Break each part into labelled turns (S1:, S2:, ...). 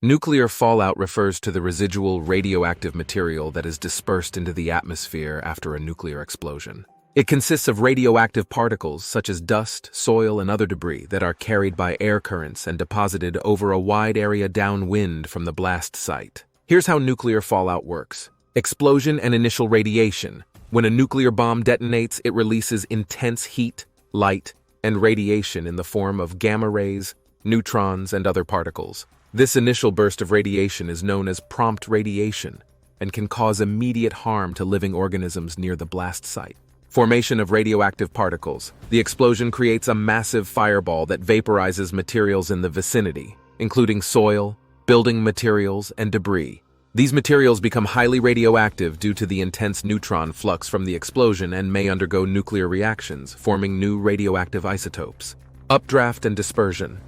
S1: Nuclear fallout refers to the residual radioactive material that is dispersed into the atmosphere after a nuclear explosion. It consists of radioactive particles such as dust, soil, and other debris that are carried by air currents and deposited over a wide area downwind from the blast site. Here's how nuclear fallout works. Explosion and initial radiation. When a nuclear bomb detonates, it releases intense heat, light, and radiation in the form of gamma rays, neutrons, and other particles. This initial burst of radiation is known as prompt radiation and can cause immediate harm to living organisms near the blast site. Formation of radioactive particles. The explosion creates a massive fireball that vaporizes materials in the vicinity, including soil, building materials, and debris. These materials become highly radioactive due to the intense neutron flux from the explosion and may undergo nuclear reactions, forming new radioactive isotopes. Updraft and dispersion.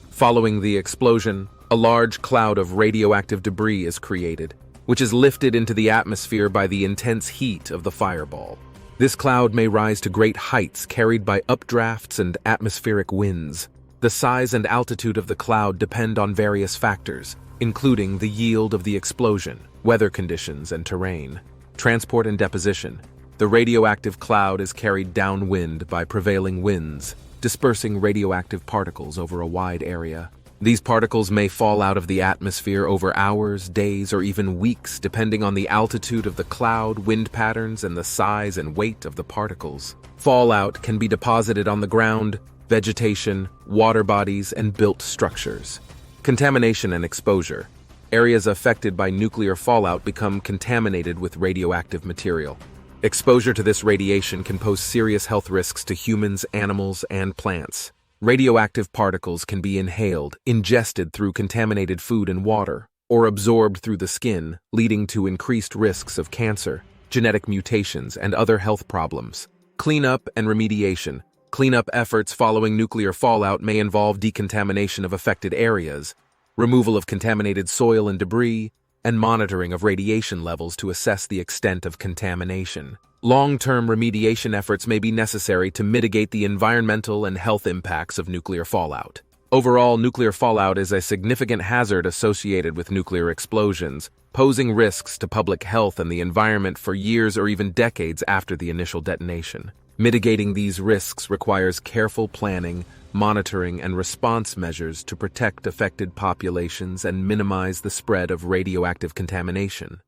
S1: Following the explosion, a large cloud of radioactive debris is created, which is lifted into the atmosphere by the intense heat of the fireball. This cloud may rise to great heights carried by updrafts and atmospheric winds. The size and altitude of the cloud depend on various factors, including the yield of the explosion, weather conditions, and terrain. Transport and deposition. The radioactive cloud is carried downwind by prevailing winds, dispersing radioactive particles over a wide area. These particles may fall out of the atmosphere over hours, days, or even weeks, depending on the altitude of the cloud, wind patterns, and the size and weight of the particles. Fallout can be deposited on the ground, vegetation, water bodies, and built structures. Contamination and exposure. Areas affected by nuclear fallout become contaminated with radioactive material. Exposure to this radiation can pose serious health risks to humans, animals, and plants. Radioactive particles can be inhaled, ingested through contaminated food and water, or absorbed through the skin, leading to increased risks of cancer, genetic mutations, and other health problems. Cleanup and remediation. Cleanup efforts following nuclear fallout may involve decontamination of affected areas, removal of contaminated soil and debris, and monitoring of radiation levels to assess the extent of contamination. Long-term remediation efforts may be necessary to mitigate the environmental and health impacts of nuclear fallout. Overall, nuclear fallout is a significant hazard associated with nuclear explosions, posing risks to public health and the environment for years or even decades after the initial detonation. Mitigating these risks requires careful planning, monitoring, and response measures to protect affected populations and minimize the spread of radioactive contamination.